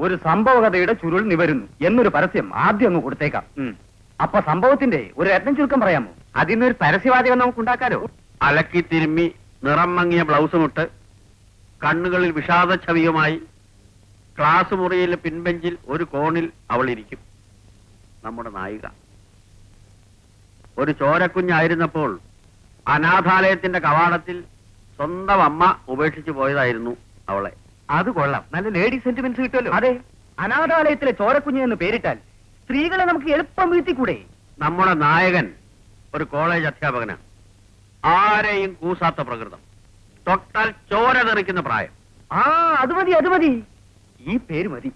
ഒരു സംഭവകഥയുടെ ചുരുൾ നിവരുന്നു എന്നൊരു പരസ്യം ആദ്യം അങ്ങ് കൊടുത്തേക്കാം. അപ്പൊ സംഭവത്തിന്റെ ഒരു രത്നം ചുരുക്കം പറയാമോ? അതിനൊരു പരസ്യവാചകം നമുക്ക് ഉണ്ടാക്കാലോ. അലക്കി തിരുമ്മി നിറം മങ്ങിയ ബ്ലൗസുമിട്ട് കണ്ണുകളിൽ വിഷാദ ഛവിയുമായി ക്ലാസ് മുറിയിലെ പിൻബെഞ്ചിൽ ഒരു കോണിൽ അവൾ ഇരിക്കും. നമ്മുടെ നായിക ഒരു ചോരക്കുഞ്ഞായിരുന്നപ്പോൾ അനാഥാലയത്തിന്റെ കവാടത്തിൽ സ്വന്തം അമ്മ ഉപേക്ഷിച്ചു പോയതായിരുന്നു അവളെ. അത് കൊള്ളാം, നല്ല ലേഡി സെന്റിമെന്റ്സ് കിട്ടുമല്ലോ. അതെ, അനാഥാലയത്തിലെ ചോരക്കുഞ്ഞ് എന്ന് പേരിട്ടാൽ സ്ത്രീകളെ നമുക്ക് എളുപ്പം വീഴ്ത്തിക്കൂടെ? നമ്മുടെ നായകൻ ഒരു കോളേജ് അധ്യാപകനാണ്. ആരെയും കൂസാത്ത പ്രകൃതം, തൊട്ടാൽ ചോര തെറിക്കുന്ന പ്രായം. അത് മതി, അത് മതി, ഈ പേര് മതി,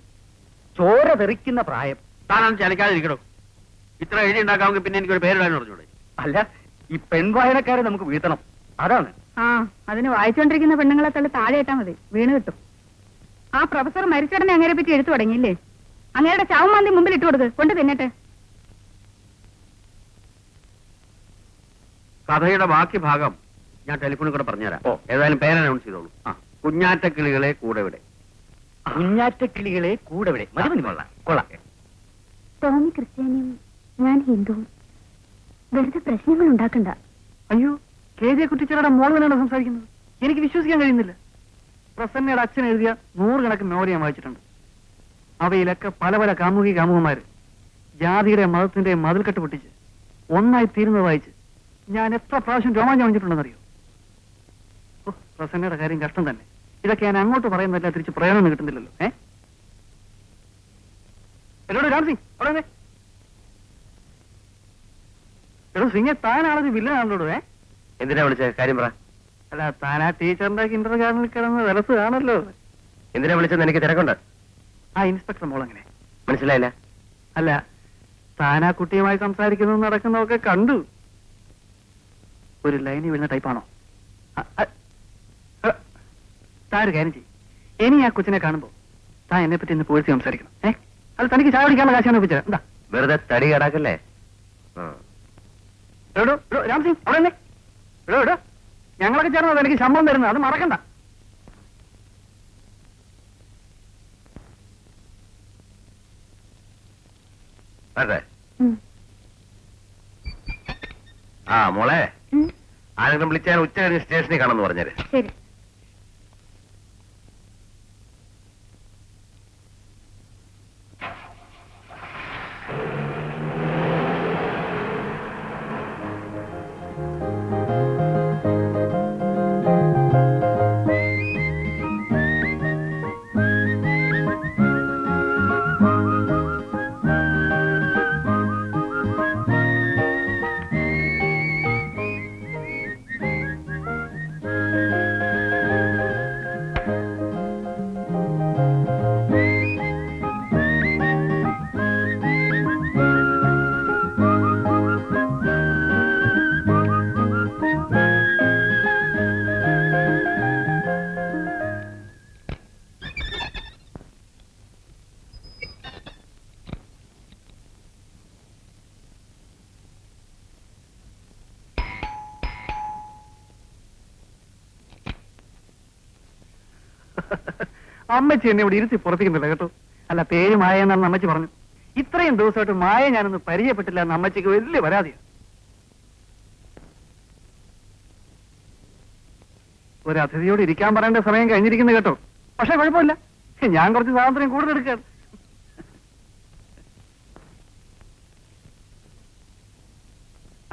ചോര തെറിക്കുന്ന പ്രായം. താനാണ് ചലിക്കാതിരിക്കണോ? ഇത്ര എഴുതി ഉണ്ടാക്കാമെങ്കിൽ പിന്നെ എനിക്കൊരു പേരിടാൻ പറഞ്ഞൂടെ? അല്ല, ഈ പെൺവായനക്കാരെ നമുക്ക് വീഴ്ത്തണം, അതാണ്. അതിന് വായിച്ചുകൊണ്ടിരിക്കുന്ന പെണ്ണുങ്ങളെ തള്ളി താഴെ ഇട്ടാ മതി, വീണ് കിട്ടും. ആ പ്രൊഫസർ മരിച്ചടനെ അങ്ങനെ പറ്റി എഴുത്തു തുടങ്ങിയില്ലേ? അങ്ങയുടെ ചാവുമാന്തി മുമ്പിൽ ഇട്ടു കൊടുക്ക്, കൊണ്ട് തിന്നട്ടെ. കഥയുടെ ബാക്കി ഭാഗം ഞാൻ ടെലിഫോണിൽ കൂടെ പറഞ്ഞുതരാം. ഏതായാലും പേര് അനൗൺസ് ചെയ്തോളൂ. കുഞ്ഞാറ്റക്കിളികളെ കൂടെ വിടെ. കുഞ്ഞാറ്റക്കിളികളെ കൂടെ വിടെ. കൊള്ളാം. ടോമി ക്രിസ്ത്യാനിയും ഞാൻ ഹിന്ദുവും. വെറുതെ പ്രശ്നങ്ങൾ ഉണ്ടാക്കണ്ട. അയ്യോ, കെ ജെ കുട്ടിച്ചേരുടെ മോൾ തന്നെയാണ് സംസാരിക്കുന്നത്. എനിക്ക് വിശ്വസിക്കാൻ കഴിയുന്നില്ല. പ്രസന്നയുടെ അച്ഛൻ എഴുതിയ 100 കണക്കിന് നോവൽ ഞാൻ വായിച്ചിട്ടുണ്ട്. അവയിലൊക്കെ പല പല കാമുകന്മാര് ജാതിയുടെ മതത്തിന്റെ മതിൽക്കെട്ട് പൊട്ടിച്ച് ഒന്നായി തീരുന്നത് വായിച്ച് ഞാൻ എത്ര പ്രാവശ്യം രോമാഞ്ചം വന്നിട്ടുണ്ടെന്നറിയോ? പ്രസന്നയുടെ കാര്യം കഷ്ടം തന്നെ. ഇതൊക്കെ ഞാൻ അങ്ങോട്ട് പറയുന്നതല്ല, തിരിച്ച് പ്രയോജനം കിട്ടുന്നില്ലല്ലോ. എന്നോട് രാംസിംഗ് അവിടെ എടോ സിംഗെ, താനാണത് വില്ലനാണല്ലോ. എന്തിനാ വിളിച്ച കാര്യം പറ. അല്ല, താനാ ടീച്ചറിന്റെ കിൻഡർ ഗാർഡനിൽ കിടന്ന് വിലസ് കാണല്ലോ. എന്തിനാ വിളിച്ചത്? എനിക്ക് തിരക്കുണ്ട്. ഇൻസ്പെക്ടർ മോളെങ്ങനെ? മനസ്സിലായില്ല. അല്ല, താനാ കുട്ടിയുമായി സംസാരിക്കുന്നതും നടക്കുന്നതൊക്കെ കണ്ടു. ഒരു ലൈനിൽ വീഴുന്ന ടൈപ്പാണോ? താൻ ഒരു കാര്യം ചെയ്യും, ഇനി ആ കൊച്ചിനെ കാണുമ്പോ താൻ എന്നെ പറ്റി ഇന്ന് പോലീസ് സംസാരിക്കണം. അത് തനിക്ക് ചായ കുടിക്കാനുള്ള കാശാണ് ഒപ്പിച്ചത്. എന്താ വെറുതെ തടി കേടാക്കല്ലേ? രാംസിംഗ് അവിടെ എടോ ഞങ്ങളൊക്കെ ചേർന്നത് എനിക്ക് ശമ്പളം തരുന്നത്, അത് മറക്കണ്ട. അതെ. മോളെ, ആരെങ്കിലും വിളിച്ചാൽ ഉച്ച കഴിഞ്ഞ് സ്റ്റേഷനിൽ കാണുമെന്ന് പറഞ്ഞാല്. ശരി. അമ്മച്ചി എന്നെ ഇവിടെ ഇരുത്തി പുറത്തേക്കുന്നില്ല കേട്ടോ. അല്ല, പേര് മായ എന്നാണെന്ന് അമ്മച്ചി പറഞ്ഞു. ഇത്രയും ദിവസമായിട്ട് മായ ഞാനൊന്ന് പരിചയപ്പെട്ടില്ല എന്ന് അമ്മച്ചിക്ക് വലിയ പരാതിയാണ്. ഒരു അതിഥിയോട് ഇരിക്കാൻ പറയേണ്ട സമയം കഴിഞ്ഞിരിക്കുന്നു കേട്ടോ. പക്ഷെ കുഴപ്പമില്ല, ഞാൻ കുറച്ച് സ്വാതന്ത്ര്യം കൂടുതൽ എടുക്കുകയാണ്.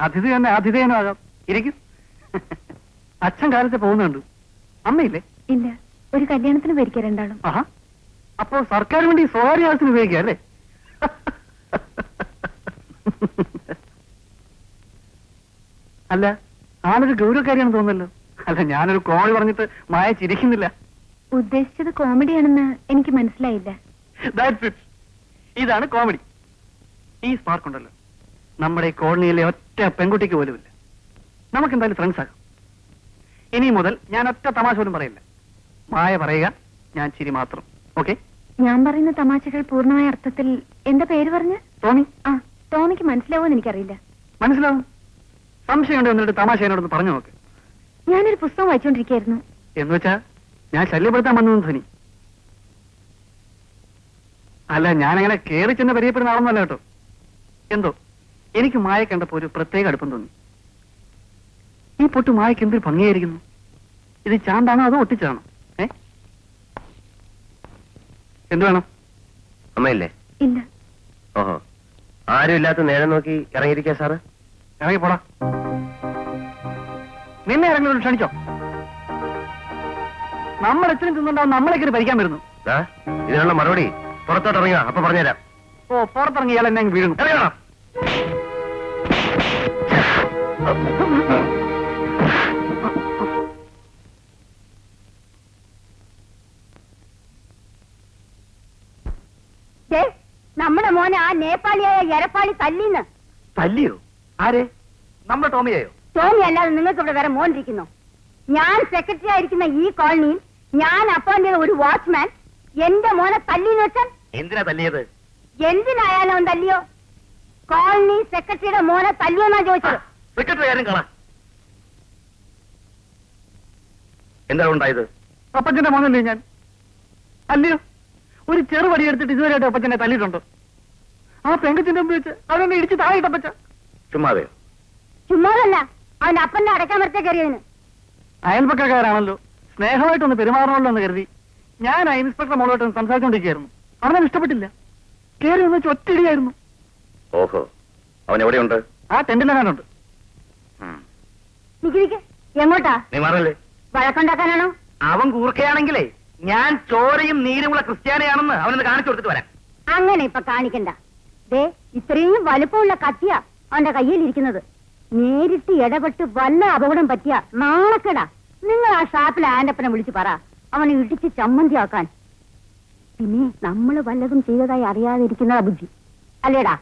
അതിഥി തന്നെ ആതിഥേയനും ആകാം. ഇരിക്കും. അച്ഛൻ കാലത്ത് പോകുന്നുണ്ട്. അമ്മയില്ലേ? ഇല്ല, ഒരു കല്യാണത്തിന് വരിക രണ്ടാളും. അപ്പോ സർക്കാർ വേണ്ടി സ്വകാര്യ ആവശ്യത്തിന് ഉപയോഗിക്കുക അല്ലേ? അല്ല, ആളൊരു ഗൗരവക്കാരിയാണെന്ന് തോന്നുന്നല്ലോ. അല്ല, ഞാനൊരു കോമഡി പറഞ്ഞിട്ട് മായ ചിരിക്കുന്നില്ല. ഉദ്ദേശിച്ചത് കോമഡിയാണെന്ന് എനിക്ക് മനസ്സിലായില്ല. ഇതാണ് കോമഡി. ഈ സ്പാർക്ക് ഉണ്ടല്ലോ, നമ്മുടെ ഈ കോളനിയിലെ ഒറ്റ പെൺകുട്ടിക്ക് പോലുമില്ല. നമുക്ക് എന്തായാലും ഫ്രണ്ട്സ് ആകാം. ഇനി മുതൽ ഞാൻ ഒറ്റ തമാശ പോലും പറയില്ല. മായ പറയുക, ഞാൻ ചിരി മാത്രം. ഓക്കെ? ഞാൻ പറയുന്ന തമാശകൾ പൂർണ്ണമായ അർത്ഥത്തിൽ എന്താ പേര് പറഞ്ഞ്? ടോമി. ടോമിക്ക് മനസ്സിലാവുമെന്ന് എനിക്കറിയില്ല. മനസ്സിലാവും. സംശയമുണ്ട് എന്നിട്ട് തമാശ എന്നോടൊന്ന് പറഞ്ഞു നോക്ക്. ഞാനൊരു പുസ്തകം വായിച്ചുകൊണ്ടിരിക്കുകയായിരുന്നു. എന്ന് വെച്ചാ ഞാൻ ശല്യപ്പെടുത്താൻ വന്നു ധ്വനി. അല്ല, ഞാനങ്ങനെ കയറി ചെന്ന് പരിചയപ്പെടുന്ന ആളൊന്നുമല്ല കേട്ടോ. എന്തോ എനിക്ക് മായ കണ്ടപ്പോ ഒരു പ്രത്യേക അടുപ്പം തോന്നി. ഈ പൊട്ട് മായക്ക് എന്തൊരു ഭംഗിയായിരിക്കുന്നു. ഇത് ചാന്താണോ അതോ ഒട്ടിച്ചാണോ? എന്ത് വേണം? അമ്മയില്ലേ? ഇല്ല. ഓഹോ, ആരും ഇല്ലാത്ത നേരം നോക്കി ഇറങ്ങിയിരിക്കാ സാറ്? ഇറങ്ങി പോടാ. നിന്നെ ഇറങ്ങി ക്ഷണിച്ചോ? നമ്മൾ എത്രയും തിന്നുണ്ടാവും നമ്മളെ കയറി ഭരിക്കാൻ വരുന്നു. ഇതിനുള്ള മറുപടി പുറത്തോട്ട് ഇറങ്ങിയോ, അപ്പൊ പറഞ്ഞുതരാം. ഓ, പുറത്തിറങ്ങിയാൽ എന്നെ അങ്ങ് വീഴുന്നു. ഇറങ്ങണം. നമ്മുടെ മോനെ ആ നേപ്പാളിയായ എരപ്പാളി തല്ലിന്ന്. തല്ലിയോ? ആരെ? നമ്മുടെ ടോമിയായോ? ടോമി അല്ലാതെ നിങ്ങൾക്ക് ഇവിടെ വേറെ മോൻ ഇരിക്കുന്നു. ഞാൻ സെക്രട്ടറി ആയിരിക്കുന്ന ഈ കോളനിയിൽ ഞാൻ അപ്പോയിന്റ് ചെയ്ത ഒരു വാച്ച്മാൻ എന്റെ മോനെ തല്ലിന്ന് വെച്ചാൽ എന്തിനാ തല്ലിയത്? എന്തിനായാലും അവൻ തല്ലിയോ? കോളനി സെക്രട്ടറിയുടെ മോനെ തല്ലിയോന്നാ ചോദിച്ചത്. സെക്രട്ടറി ആരും കാണാം. എന്താണ് ഉണ്ടായത്? അപ്പച്ചന്റെ മോനല്ലേ ഞാൻ? അല്ലയോ, ഒരു ചെറുപടി എടുത്തിട്ട് ഇതുവരെയായിട്ട് അപ്പച്ചനെ തല്ലിയിട്ടുണ്ടോ? ആ പെങ്കച്ചിന്റെ മുമ്പ് വെച്ച് അവനെ ഇടിച്ച് താഴെയിട്ടപ്പച്ച. ചുമ്മാതെയോ? ചുമ്മാതല്ല, അവൻ അപ്പന്റെ അടക്കാൻ വരത്തെ കയറിയതിന്. അയൽപക്കക്കാരാണല്ലോ, സ്നേഹമായിട്ടൊന്ന് പെരുമാറണമല്ലോ എന്ന് കരുതി ഞാൻ ആ ഇൻസ്പെക്ടർ മോളോട്ടൊന്ന് സംസാരിച്ചുകൊണ്ടിരിക്കുകയായിരുന്നു. അവനെ ഇഷ്ടപ്പെട്ടില്ല. കയറി ഒന്ന് ചൊറ്റടിയായിരുന്നു. ഓഹോ, അവൻ എവിടെയുണ്ട്? ആ ടെന്റിലെങ്ങാനുണ്ട്. നിക്ക് എങ്ങോട്ടാ? നീ മാറല്ലേ? വഴക്കുണ്ടാക്കാനാണോ? അവൻ കൂർക്കയാണെങ്കിലേ ഞാൻ ചോരയും നീരുമുള്ള ക്രിസ്ത്യാനിയാണെന്ന് അവനൊന്ന് കാണിച്ചു കൊടുത്തിട്ട് വരാം. അങ്ങനെ ഇപ്പൊ കാണിക്കണ്ട. ദേ, ഇത്രയും വലുപ്പമുള്ള കത്തിയ അവന്റെ കയ്യിൽ ഇരിക്കുന്നത്. നേരിട്ട് ഇടപെട്ട് വല്ല അപകടം പറ്റിയ നാണക്കെടാ. നിങ്ങൾ ആ ഷാപ്പിൽ ആന്റപ്പനെ വിളിച്ച് പറ അവനെ ഇടിച്ച് ചമ്മന്തിയാക്കാൻ. പിന്നെ നമ്മള് വല്ലതും ചെയ്തതായി അറിയാതിരിക്കുന്നതാ ബുദ്ധി, അല്ലേടാ?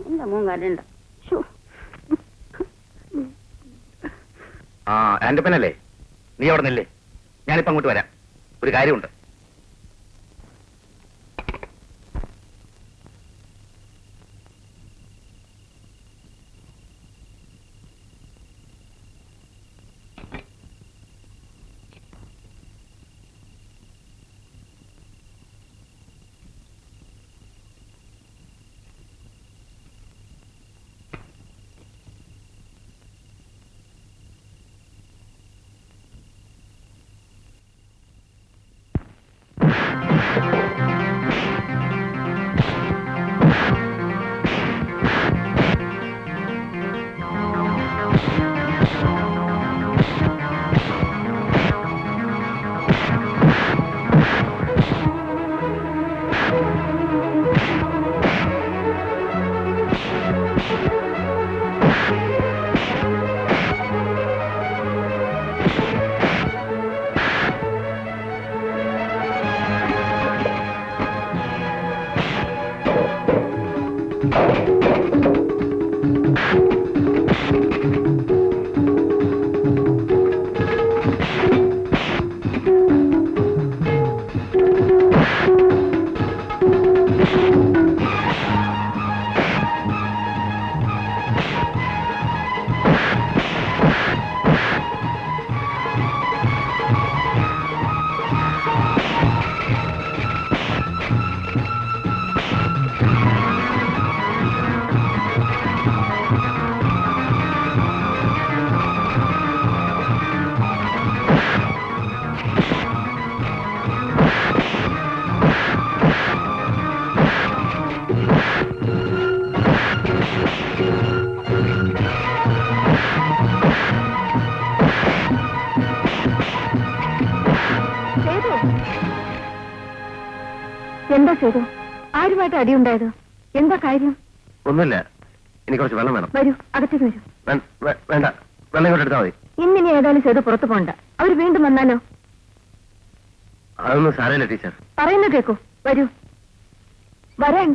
എന്റെ മോൻ കരണ്ട. ആ ആന്റപ്പനല്ലേ, നീ അവിടെ നില്ലേ, ഞാനിപ്പോ അങ്ങോട്ട് വരാം. ഒരു കാര്യമുണ്ട്. എന്താ ചെയ്തു? ആരുമായിട്ട് അടിയുണ്ടായത്? എന്താ കാര്യം? ഒന്നുമില്ല, എനിക്ക് കുറച്ച് വെള്ളം വേണം. വരൂ, അകത്തേക്ക് വരൂ. വേണ്ട, വെള്ളം ഇങ്ങോട്ട് എടുത്താൽ മതി. ഇന്നിനി ഏതായാലും ചെയ്ത് പുറത്തു പോണ്ട. അവര് വീണ്ടും വന്നാലോ? അതൊന്നും സാരമില്ല ടീച്ചർ. പറയുന്നത് കേക്കൂ. വരൂ, വരാൻ.